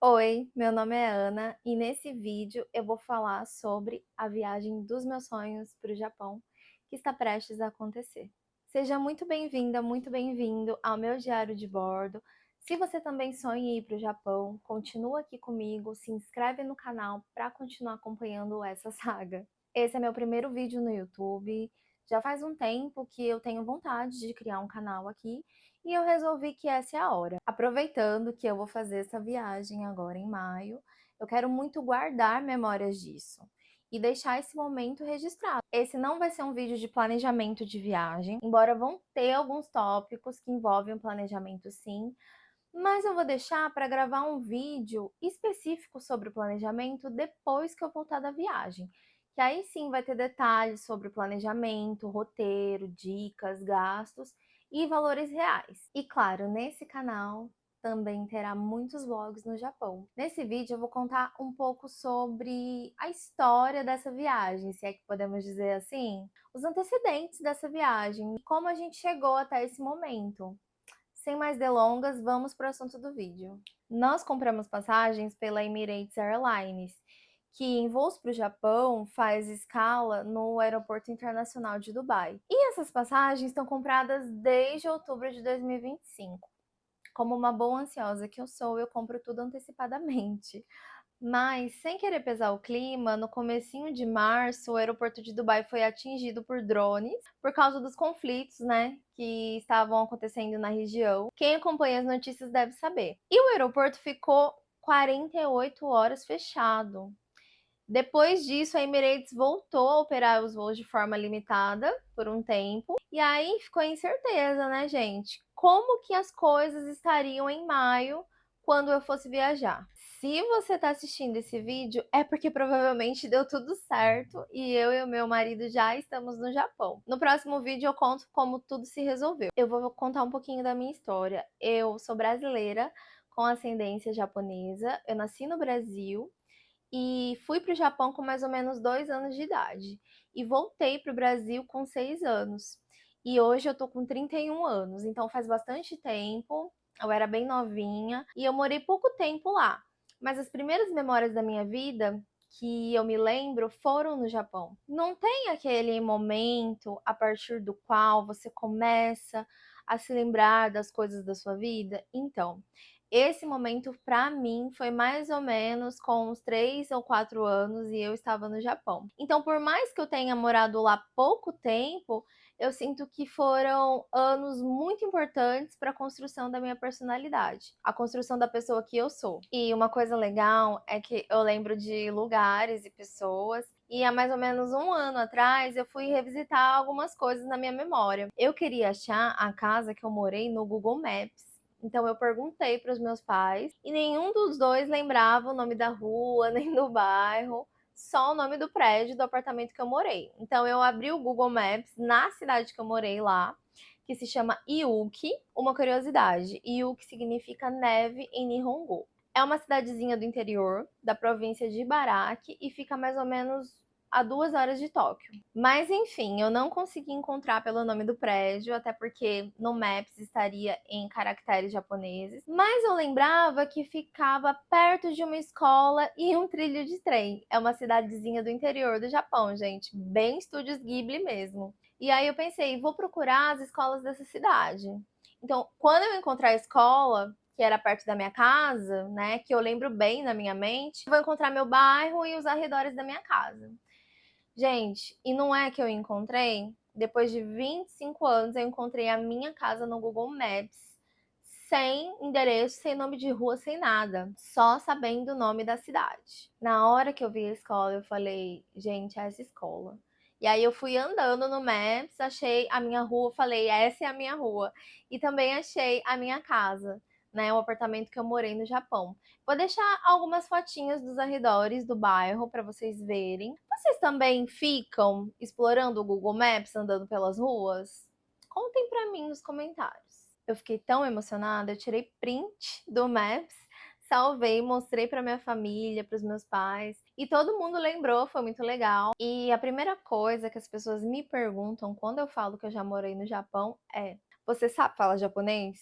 Oi, meu nome é Ana e nesse vídeo eu vou falar sobre a viagem dos meus sonhos para o Japão, que está prestes a acontecer. Seja muito bem-vinda, muito bem-vindo ao meu diário de bordo. Se você também sonha em ir para o Japão, continua aqui comigo, se inscreve no canal para continuar acompanhando essa saga. Esse é meu primeiro vídeo no YouTube. Já faz um tempo que eu tenho vontade de criar um canal aqui e eu resolvi que essa é a hora. Aproveitando que eu vou fazer essa viagem agora em maio, eu quero muito guardar memórias disso e deixar esse momento registrado. Esse não vai ser um vídeo de planejamento de viagem, embora vão ter alguns tópicos que envolvem o planejamento sim, mas eu vou deixar para gravar um vídeo específico sobre o planejamento depois que eu voltar da viagem. Que aí sim vai ter detalhes sobre o planejamento, roteiro, dicas, gastos e valores reais. E claro, nesse canal também terá muitos vlogs no Japão. Nesse vídeo eu vou contar um pouco sobre a história dessa viagem, se é que podemos dizer assim, os antecedentes dessa viagem e como a gente chegou até esse momento. Sem mais delongas, vamos para o assunto do vídeo. Nós compramos passagens pela Emirates Airlines, que em voos para o Japão faz escala no Aeroporto Internacional de Dubai. E essas passagens estão compradas desde outubro de 2025. Como uma boa ansiosa que eu sou, eu compro tudo antecipadamente. Mas, sem querer pesar o clima, no comecinho de março, o aeroporto de Dubai foi atingido por drones por causa dos conflitos, né, que estavam acontecendo na região. Quem acompanha as notícias deve saber. E o aeroporto ficou 48 horas fechado. Depois disso, a Emirates voltou a operar os voos de forma limitada por um tempo. E aí ficou a incerteza, né, gente? Como que as coisas estariam em maio quando eu fosse viajar? Se você está assistindo esse vídeo, é porque provavelmente deu tudo certo e eu e o meu marido já estamos no Japão. No próximo vídeo eu conto como tudo se resolveu. Eu vou contar um pouquinho da minha história. Eu sou brasileira com ascendência japonesa. Eu nasci no Brasil e fui para o Japão com mais ou menos 2 anos de idade. E voltei para o Brasil com 6 anos. E hoje eu tô com 31 anos, então faz bastante tempo. Eu era bem novinha e eu morei pouco tempo lá. Mas as primeiras memórias da minha vida que eu me lembro foram no Japão. Não tem aquele momento a partir do qual você começa a se lembrar das coisas da sua vida? Então, esse momento para mim foi mais ou menos com uns 3 ou 4 anos e eu estava no Japão. Então, por mais que eu tenha morado lá pouco tempo, eu sinto que foram anos muito importantes para a construção da minha personalidade, a construção da pessoa que eu sou. E uma coisa legal é que eu lembro de lugares e pessoas e há mais ou menos um ano atrás eu fui revisitar algumas coisas na minha memória. Eu queria achar a casa que eu morei no Google Maps. Então eu perguntei para os meus pais e nenhum dos dois lembrava o nome da rua, nem do bairro, só o nome do prédio do apartamento que eu morei. Então eu abri o Google Maps na cidade que eu morei lá, que se chama Iuki. Uma curiosidade, Iuki significa neve em Nihongo. É uma cidadezinha do interior da província de Ibaraki e fica mais ou menos a 2 horas de Tóquio. Mas enfim, eu não consegui encontrar pelo nome do prédio, até porque no Maps estaria em caracteres japoneses. Mas eu lembrava que ficava perto de uma escola e um trilho de trem. É uma cidadezinha do interior do Japão, gente, bem estúdios Ghibli mesmo. E aí eu pensei, vou procurar as escolas dessa cidade. Então, quando eu encontrar a escola, que era perto da minha casa, né, que eu lembro bem na minha mente, eu vou encontrar meu bairro e os arredores da minha casa. Gente, e não é que eu encontrei? Depois de 25 anos, eu encontrei a minha casa no Google Maps, sem endereço, sem nome de rua, sem nada, só sabendo o nome da cidade. Na hora que eu vi a escola, eu falei, gente, é essa escola. E aí eu fui andando no Maps, achei a minha rua, falei, essa é a minha rua. E também achei a minha casa, né, o apartamento que eu morei no Japão. Vou deixar algumas fotinhas dos arredores do bairro para vocês verem. Vocês também ficam explorando o Google Maps, andando pelas ruas? Contem para mim nos comentários. Eu fiquei tão emocionada, eu tirei print do Maps, salvei, mostrei para minha família, para os meus pais, e todo mundo lembrou, foi muito legal. E a primeira coisa que as pessoas me perguntam quando eu falo que eu já morei no Japão é: você sabe falar japonês?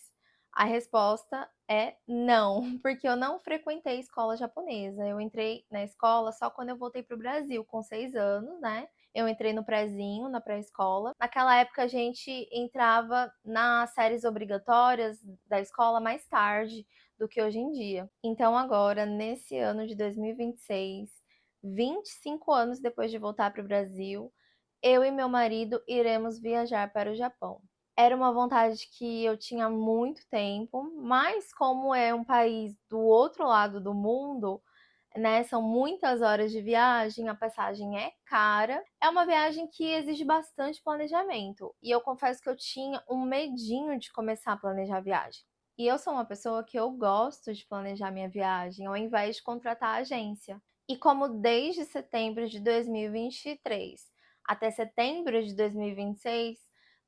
A resposta é não, porque eu não frequentei escola japonesa. Eu entrei na escola só quando eu voltei para o Brasil, com 6 anos, né? Eu entrei no prézinho, na pré-escola. Naquela época a gente entrava nas séries obrigatórias da escola mais tarde do que hoje em dia. Então agora, nesse ano de 2026, 25 anos depois de voltar para o Brasil, eu e meu marido iremos viajar para o Japão. Era uma vontade que eu tinha há muito tempo, mas como é um país do outro lado do mundo, né, são muitas horas de viagem, a passagem é cara. É uma viagem que exige bastante planejamento. E eu confesso que eu tinha um medinho de começar a planejar a viagem. E eu sou uma pessoa que eu gosto de planejar minha viagem, ao invés de contratar a agência. E como desde setembro de 2023 até setembro de 2026,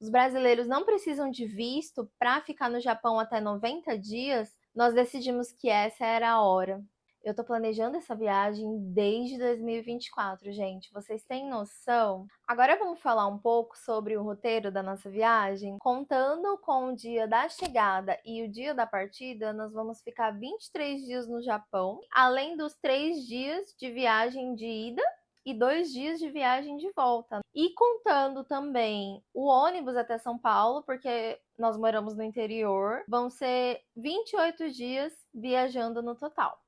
os brasileiros não precisam de visto para ficar no Japão até 90 dias, nós decidimos que essa era a hora. Eu tô planejando essa viagem desde 2024, gente. Vocês têm noção? Agora vamos falar um pouco sobre o roteiro da nossa viagem. Contando com o dia da chegada e o dia da partida, nós vamos ficar 23 dias no Japão, além dos 3 dias de viagem de ida e 2 dias de viagem de volta. E contando também o ônibus até São Paulo, porque nós moramos no interior, vão ser 28 dias viajando no total.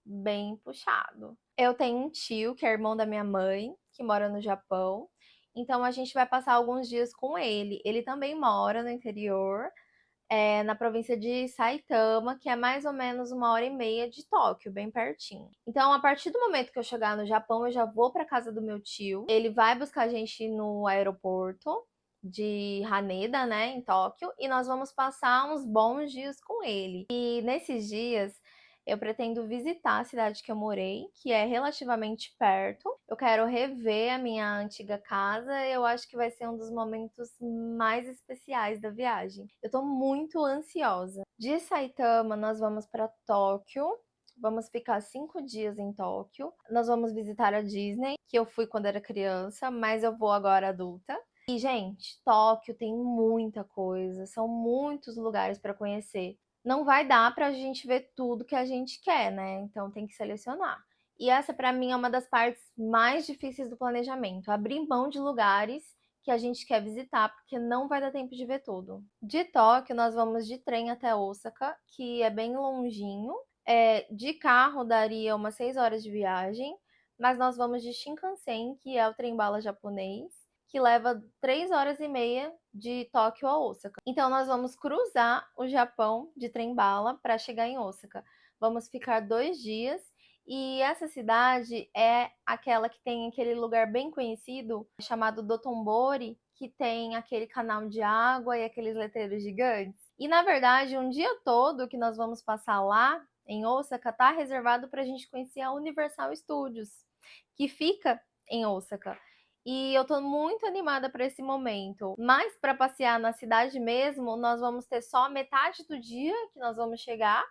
Bem puxado. Eu tenho um tio, que é irmão da minha mãe, que mora no Japão. Então a gente vai passar alguns dias com ele. Ele também mora no interior, na província de Saitama, que é mais ou menos 1h30 de Tóquio, bem pertinho. Então, a partir do momento que eu chegar no Japão, eu já vou para casa do meu tio. Ele vai buscar a gente no aeroporto de Haneda, né, em Tóquio, e nós vamos passar uns bons dias com ele. E nesses dias eu pretendo visitar a cidade que eu morei, que é relativamente perto. Eu quero rever a minha antiga casa. Eu acho que vai ser um dos momentos mais especiais da viagem. Eu tô muito ansiosa. De Saitama, nós vamos para Tóquio. Vamos ficar 5 dias em Tóquio. Nós vamos visitar a Disney, que eu fui quando era criança, mas eu vou agora adulta. E, gente, Tóquio tem muita coisa, são muitos lugares para conhecer. Não vai dar para a gente ver tudo que a gente quer, né? Então tem que selecionar. E essa, para mim, é uma das partes mais difíceis do planejamento: abrir mão de lugares que a gente quer visitar, porque não vai dar tempo de ver tudo. De Tóquio, nós vamos de trem até Osaka, que é bem longinho. De carro daria umas 6 horas de viagem, mas nós vamos de Shinkansen, que é o trem-bala japonês, que leva 3 horas e meia de Tóquio a Osaka. Então, nós vamos cruzar o Japão de trem-bala para chegar em Osaka. Vamos ficar 2 dias. E essa cidade é aquela que tem aquele lugar bem conhecido chamado Dotonbori, que tem aquele canal de água e aqueles letreiros gigantes. E na verdade, um dia todo que nós vamos passar lá em Osaka está reservado para a gente conhecer a Universal Studios, que fica em Osaka. E eu tô muito animada para esse momento. Mas para passear na cidade mesmo, nós vamos ter só metade do dia que nós vamos chegar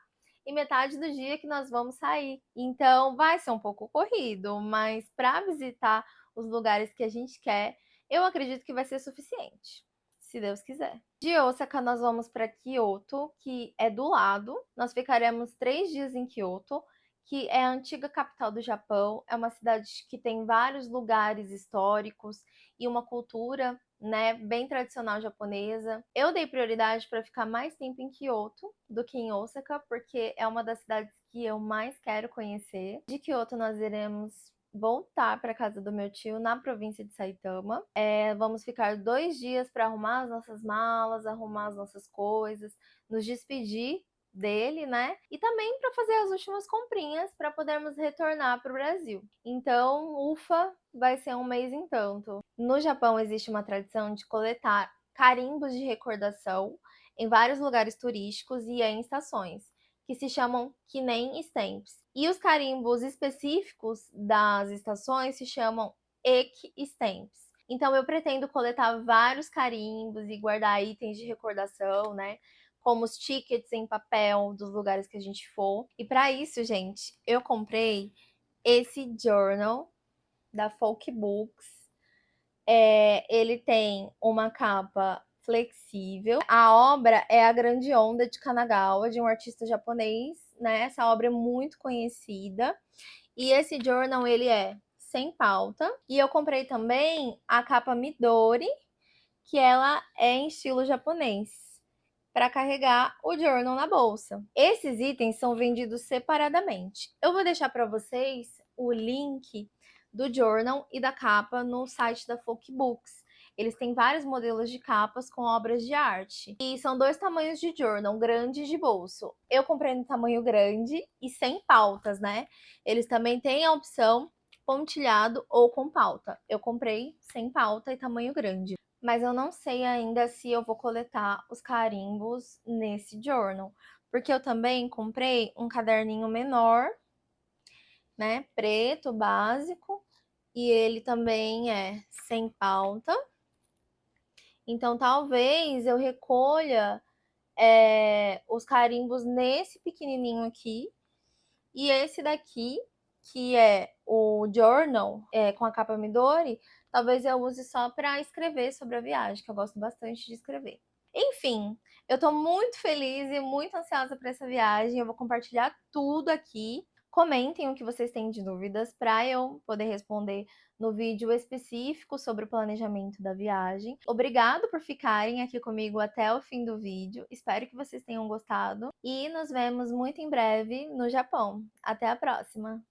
e metade do dia que nós vamos sair. Então vai ser um pouco corrido, mas para visitar os lugares que a gente quer, eu acredito que vai ser suficiente, se Deus quiser. De Osaka, nós vamos para Kyoto, que é do lado. Nós ficaremos 3 dias em Kyoto, que é a antiga capital do Japão. É uma cidade que tem vários lugares históricos e uma cultura, né, bem tradicional japonesa. Eu dei prioridade para ficar mais tempo em Kyoto do que em Osaka, porque é uma das cidades que eu mais quero conhecer. De Kyoto, nós iremos voltar para casa do meu tio na província de Saitama. Vamos ficar 2 dias para arrumar as nossas malas, arrumar as nossas coisas, nos despedir dele, né? E também para fazer as últimas comprinhas para podermos retornar para o Brasil. Então, ufa, vai ser um mês em tanto. No Japão existe uma tradição de coletar carimbos de recordação em vários lugares turísticos e em estações, que se chamam Kinen Stamps. E os carimbos específicos das estações se chamam Eki Stamps. Então eu pretendo coletar vários carimbos e guardar itens de recordação, né? Como os tickets em papel dos lugares que a gente for. E para isso, gente, eu comprei esse journal da Folk Books. Ele tem uma capa flexível. A obra é A Grande Onda de Kanagawa, de um artista japonês, né? Essa obra é muito conhecida. E esse journal, ele é sem pauta. E eu comprei também a capa Midori, que ela é em estilo japonês, para carregar o journal na bolsa. Esses itens são vendidos separadamente. Eu vou deixar para vocês o link do journal e da capa no site da Folk Books. Eles têm vários modelos de capas com obras de arte. E são 2 tamanhos de journal, grande e de bolso. Eu comprei no tamanho grande e sem pautas, né? Eles também têm a opção pontilhado ou com pauta. Eu comprei sem pauta e tamanho grande. Mas eu não sei ainda se eu vou coletar os carimbos nesse journal. Porque eu também comprei um caderninho menor, né? Preto, básico. E ele também é sem pauta. Então, talvez eu recolha os carimbos nesse pequenininho aqui. E esse daqui, que é o journal, com a capa Midori, talvez eu use só para escrever sobre a viagem, que eu gosto bastante de escrever. Enfim, eu tô muito feliz e muito ansiosa para essa viagem. Eu vou compartilhar tudo aqui. Comentem o que vocês têm de dúvidas para eu poder responder no vídeo específico sobre o planejamento da viagem. Obrigado por ficarem aqui comigo até o fim do vídeo. Espero que vocês tenham gostado e nos vemos muito em breve no Japão. Até a próxima!